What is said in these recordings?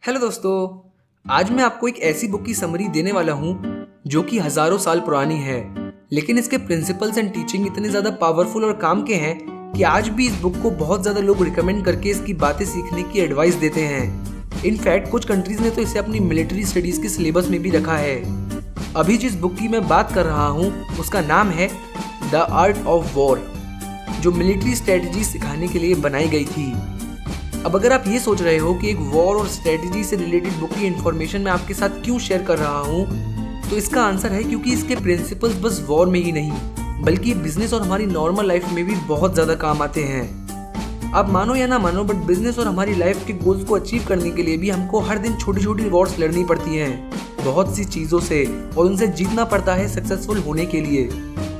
Hello दोस्तों। आज मैं आपको एक ऐसी बुक की समरी देने वाला हूँ जो कि हजारों साल पुरानी है, लेकिन इसके प्रिंसिपल्स एंड टीचिंग इतने ज़्यादा पावरफुल और काम के हैं कि आज भी इस बुक को बहुत ज़्यादा लोग रिकमेंड करके इसकी बातें सीखने की एडवाइस देते हैं। इनफैक्ट कुछ कंट्रीज ने तो इसे अपनी मिलिट्री स्टडीज़ के सिलेबस में भी रखा है। अभी जिस बुक की मैं बात कर रहा हूँ उसका नाम है द आर्ट ऑफ वॉर, जो मिलिट्री स्ट्रेटजी सिखाने के लिए बनाई गई थी। अब अगर आप ये सोच रहे हो कि एक वॉर और स्ट्रेटजी से रिलेटेड बुक की इन्फॉर्मेशन मैं आपके साथ क्यों शेयर कर रहा हूँ, तो इसका आंसर है क्योंकि इसके प्रिंसिपल्स बस वॉर में ही नहीं बल्कि बिजनेस और हमारी नॉर्मल लाइफ में भी बहुत ज़्यादा काम आते हैं। आप मानो या ना मानो, बट बिजनेस और हमारी लाइफ के गोल्स को अचीव करने के लिए भी हमको हर दिन छोटी छोटी वॉर्स लड़नी पड़ती हैं बहुत सी चीज़ों से, और उनसे जीतना पड़ता है सक्सेसफुल होने के लिए।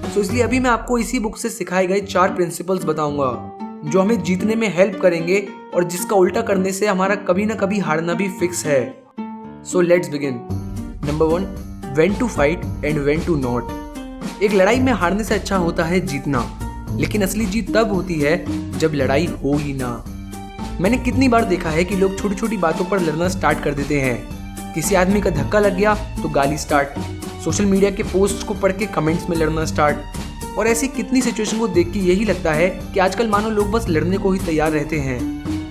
तो इसलिए अभी मैं आपको इसी बुक से सिखाए गए 4 प्रिंसिपल्स बताऊंगा जो हमें जीतने में हेल्प करेंगे और जिसका उल्टा करने से हमारा कभी ना कभी हारना भी फिक्स है। So let's begin. Number 1, when to fight and when to not. एक लड़ाई में हारने से अच्छा होता है जीतना, लेकिन असली जीत तब होती है जब लड़ाई हो ही ना। मैंने कितनी बार देखा है कि लोग छोटी छोटी बातों पर लड़ना स्टार्ट कर देते हैं। किसी आदमी का धक्का लग गया तो गाली स्टार्ट, सोशल मीडिया के पोस्ट को पढ़ के कमेंट्स में लड़ना स्टार्ट, और ऐसी कितनी सिचुएशन को देख के यही लगता है कि आजकल मानो लोग बस लड़ने को ही तैयार रहते हैं।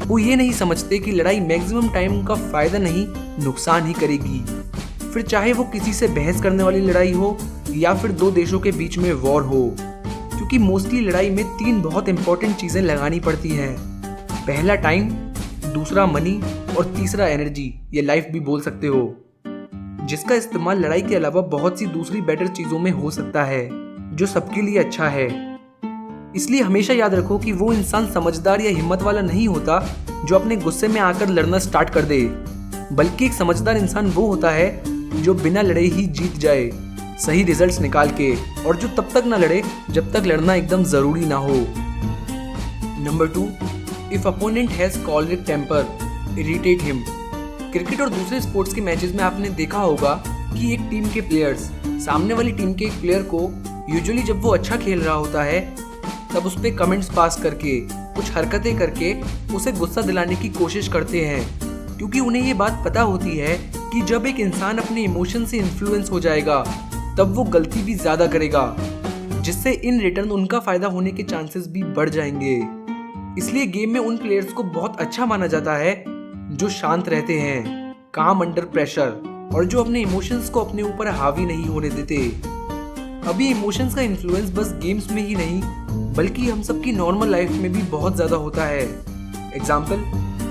वो ये नहीं समझते कि लड़ाई मैक्सिमम टाइम का फायदा नहीं नुकसान ही करेगी, फिर चाहे वो किसी से बहस करने वाली लड़ाई हो या फिर 2 देशों के बीच में वॉर हो। क्योंकि मोस्टली लड़ाई में 3 बहुत इंपॉर्टेंट चीजें लगानी पड़ती हैं। पहला टाइम, दूसरा मनी और तीसरा एनर्जी या लाइफ भी बोल सकते हो, जिसका इस्तेमाल लड़ाई के अलावा बहुत सी दूसरी बेटर चीजों में हो सकता है जो सबके लिए अच्छा है। इसलिए हमेशा याद रखो कि वो इंसान समझदार या हिम्मत वाला नहीं होता जो अपने गुस्से में आकर लड़ना स्टार्ट कर दे, बल्कि एक समझदार इंसान वो होता है जो बिना लड़े ही जीत जाए, सही रिजल्ट्स निकाल के, और जो तब तक ना लड़े जब तक लड़ना एकदम जरूरी ना हो। Number 2, if opponent has choleric temper, irritate him. Cricket और दूसरे स्पोर्ट्स के मैचेस में आपने देखा होगा कि एक टीम के प्लेयर्स सामने वाली टीम के एक प्लेयर को यूजुअली जब वो अच्छा खेल रहा होता है तब उस पर कमेंट्स पास करके, कुछ हरकतें करके उसे गुस्सा दिलाने की कोशिश करते हैं, क्योंकि उन्हें ये बात पता होती है कि जब एक इंसान अपने इमोशन से इन्फ्लुएंस हो जाएगा तब वो गलती भी ज़्यादा करेगा, जिससे इन रिटर्न उनका फ़ायदा होने के चांसेस भी बढ़ जाएंगे। इसलिए गेम में उन प्लेयर्स को बहुत अच्छा माना जाता है जो शांत रहते हैं, काम अंडर प्रेशर, और जो अपने इमोशंस को अपने ऊपर हावी नहीं होने देते। अभी इमोशंस का इन्फ्लुएंस बस गेम्स में ही नहीं बल्कि हम सबकी नॉर्मल लाइफ में भी बहुत ज़्यादा होता है। एग्जाम्पल,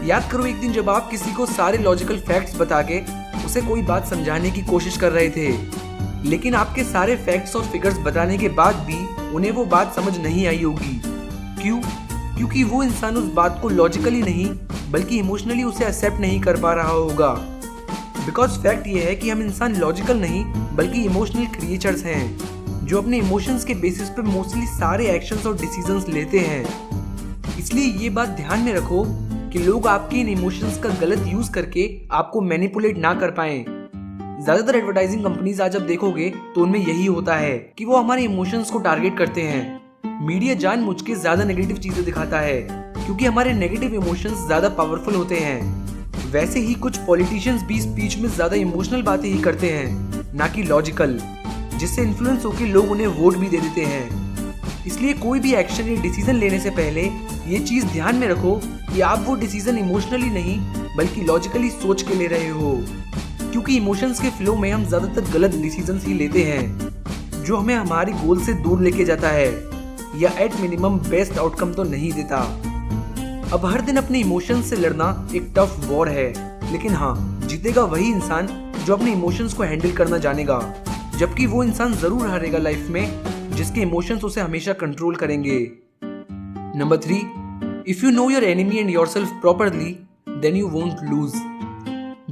याद करो एक दिन जब आप किसी को सारे लॉजिकल फैक्ट्स बता के उसे कोई बात समझाने की कोशिश कर रहे थे, लेकिन आपके सारे फैक्ट्स और फिगर्स बताने के बाद भी उन्हें वो बात समझ नहीं आई होगी। क्यों? क्योंकि वो इंसान उस बात को लॉजिकली नहीं बल्कि इमोशनली उसे एक्सेप्ट नहीं कर पा रहा होगा। बिकॉज फैक्ट ये है कि हम इंसान लॉजिकल नहीं बल्कि इमोशनल क्रिएचर्स हैं जो अपने इमोशंस के बेसिस पे मोस्टली सारे एक्शंस और डिसीजंस लेते हैं। इसलिए ये बात ध्यान में रखो कि लोग आपके इन इमोशंस का गलत यूज करके आपको मैनिपुलेट ना कर पाएं। ज्यादातर एडवर्टाइजिंग कंपनीज आज आप देखोगे तो उनमें यही होता है कि वो हमारे इमोशंस को टारगेट करते हैं। मीडिया जानबूझ के ज्यादा नेगेटिव चीजें दिखाता है क्योंकि हमारे नेगेटिव इमोशंस ज्यादा पावरफुल होते हैं। वैसे ही कुछ पॉलिटिशियंस भी स्पीच में ज्यादा इमोशनल बातें ही करते हैं, ना कि लॉजिकल, जिससे इन्फ्लुएंस होकर लोग उन्हें वोट भी दे देते हैं। इसलिए कोई भी एक्शन या डिसीजन लेने से पहले ये चीज ध्यान में रखो कि आप वो डिसीजन इमोशनली नहीं बल्कि लॉजिकली सोच के ले रहे हो, क्योंकि इमोशंस के फ्लो में हम ज्यादातर गलत डिसीजंस ही लेते हैं जो हमें हमारी गोल से दूर लेके जाता है या एट मिनिमम बेस्ट आउटकम तो नहीं देता। अब हर दिन अपने इमोशंस से लड़ना एक टफ वॉर है, लेकिन हाँ, जीतेगा वही इंसान जो अपने इमोशंस को हैंडल करना जानेगा, जबकि वो इंसान जरूर हारेगा लाइफ में जिसके इमोशंस उसे हमेशा कंट्रोल करेंगे। Number 3, if you know your enemy and yourself properly then you won't lose.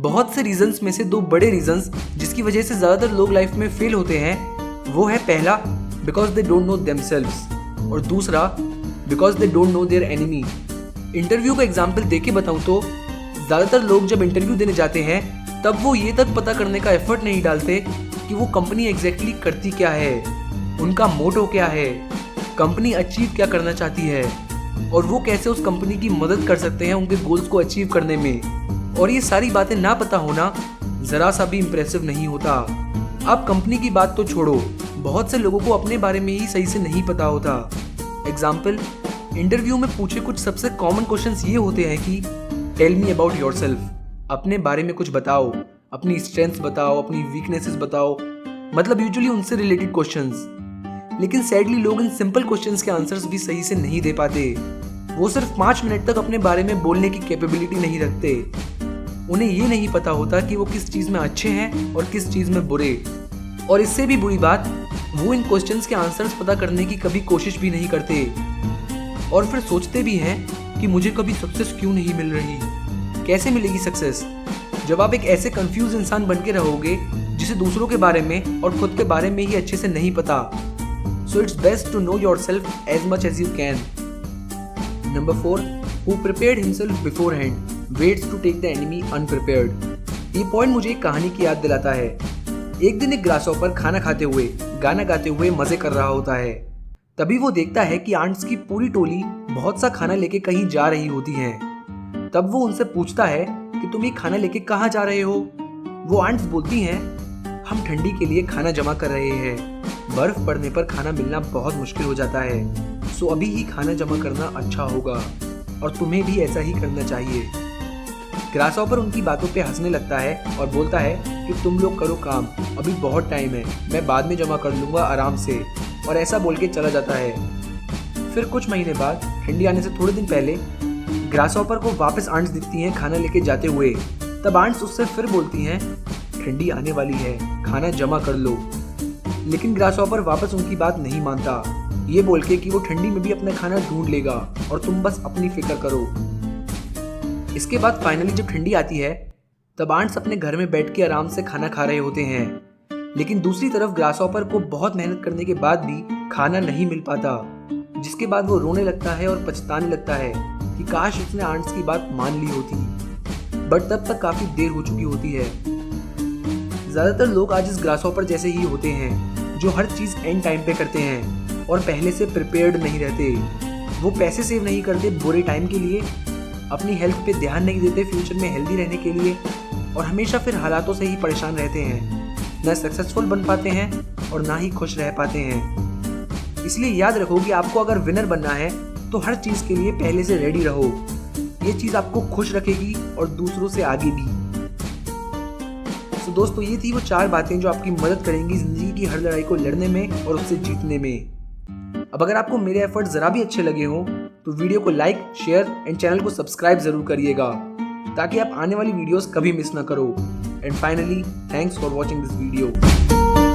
बहुत से रीजंस में से 2 बड़े रीजंस जिसकी वजह से ज्यादातर लोग लाइफ में फेल होते हैं वो है, पहला because they don't know themselves, और दूसरा because they don't know their enemy. Interview का एग्जाम्पल देके बताऊं तो ज्यादातर लोग जब इंटरव्यू देने जाते हैं तब वो ये तक पता करने का एफर्ट नहीं डालते कि वो कंपनी एग्जैक्टली करती क्या है, उनका मोटो क्या है, कंपनी अचीव क्या करना चाहती है, और वो कैसे उस कंपनी की मदद कर सकते हैं उनके गोल्स को अचीव करने में, और ये सारी बातें ना पता होना जरा सा भी इम्प्रेसिव नहीं होता। अब कंपनी की बात तो छोड़ो, बहुत से लोगों को अपने बारे में ही सही से नहीं पता होता। एग्जाम्पल, इंटरव्यू में पूछे कुछ सबसे कॉमन क्वेश्चंस ये होते हैं कि टेल मी अबाउट योरसेल्फ, अपने बारे में कुछ बताओ, अपनी स्ट्रेंथ्स बताओ, अपनी वीकनेसेस बताओ, मतलब यूजुअली उनसे रिलेटेड क्वेश्चंस। लेकिन सैडली लोग इन सिंपल क्वेश्चंस के आंसर्स भी सही से नहीं दे पाते। वो सिर्फ 5 मिनट तक अपने बारे में बोलने की कैपेबिलिटी नहीं रखते। उन्हें ये नहीं पता होता कि वो किस चीज़ में अच्छे हैं और किस चीज़ में बुरे। और इससे भी बुरी बात, वो इन क्वेश्चंस के आंसर्स पता करने की कभी कोशिश भी नहीं करते और फिर सोचते भी हैं कि मुझे कभी सक्सेस क्यों नहीं मिल रही। कैसे मिलेगी सक्सेस जब आप एक ऐसे कंफ्यूज इंसान बन के रहोगे जिसे दूसरों के बारे में और खुद के बारे में ही अच्छे से नहीं पता। So it's best to know yourself as much as you can. Number 4, who prepared himself beforehand waits to take the enemy unprepared। ये पॉइंट मुझे एक कहानी की याद दिलाता है। एक दिन एक ग्रासहॉपर खाना खाते हुए गाना गाते हुए मजे कर रहा होता है। तभी वो देखता है कि आंट्स की पूरी टोली बहुत सा खाना लेके कहीं जा रही होती है। तब वो उनसे पूछता है कि तुम ये खाना लेके कहाँ जा रहे हो। वो आंट्स बोलती हैं, हम ठंडी के लिए खाना जमा कर रहे हैं, बर्फ पड़ने पर खाना मिलना बहुत मुश्किल हो जाता है, सो अभी ही खाना जमा करना अच्छा होगा और तुम्हें भी ऐसा ही करना चाहिए। ग्रासहॉपर उनकी बातों पे हंसने लगता है और बोलता है कि तुम लोग करो काम, अभी बहुत टाइम है, मैं बाद में जमा कर लूँगा आराम से, और ऐसा बोल के चला जाता है। फिर कुछ महीने बाद, ठंडी आने से थोड़े दिन पहले, ग्रासहॉपर को वापस आंट्स दिखती हैं खाना लेके जाते हुए। तब आंट्स उससे फिर बोलती हैं, ठंडी आने वाली है, खाना जमा कर लो। लेकिन ग्रासहॉपर वापस उनकी बात नहीं मानता, ये बोल के कि वो ठंडी में भी अपना खाना ढूंढ लेगा और तुम बस अपनी फिक्र करो। इसके बाद फाइनली जब ठंडी आती है, तब आंट्स अपने घर में बैठ के आराम से खाना खा रहे होते हैं। लेकिन दूसरी तरफ ग्रासहॉपर को बहुत मेहनत करने के बाद भी खाना नहीं मिल पाता, जिसके बाद वो रोने लगता है और पछताने लगता है कि काश उसने आंट्स की बात मान ली होती। बट तब तक काफी देर हो चुकी होती है। ज्यादातर लोग आज इस ग्रासहॉपर जैसे ही होते हैं, जो हर चीज एंड टाइम पे करते हैं और पहले से प्रिपेयर्ड नहीं रहते। वो पैसे सेव नहीं करते बुरे टाइम के लिए, अपनी हेल्थ पे ध्यान नहीं देते फ्यूचर में हेल्दी रहने के लिए, और हमेशा फिर हालातों से ही परेशान रहते हैं। ना सक्सेसफुल बन पाते हैं और ना ही खुश रह पाते हैं। इसलिए याद रखो कि आपको अगर विनर बनना है तो हर चीज़ के लिए पहले से रेडी रहो। ये चीज़ आपको खुश रखेगी और दूसरों से आगे भी। तो दोस्तों, ये थी वो 4 बातें जो आपकी मदद करेंगी जिंदगी की हर लड़ाई को लड़ने में और उससे जीतने में। अब अगर आपको मेरे एफर्ट जरा भी अच्छे लगे हों तो वीडियो को लाइक, शेयर एंड चैनल को सब्सक्राइब जरूर करिएगा, ताकि आप आने वाली वीडियोस कभी मिस ना करो। And finally, thanks for watching this video.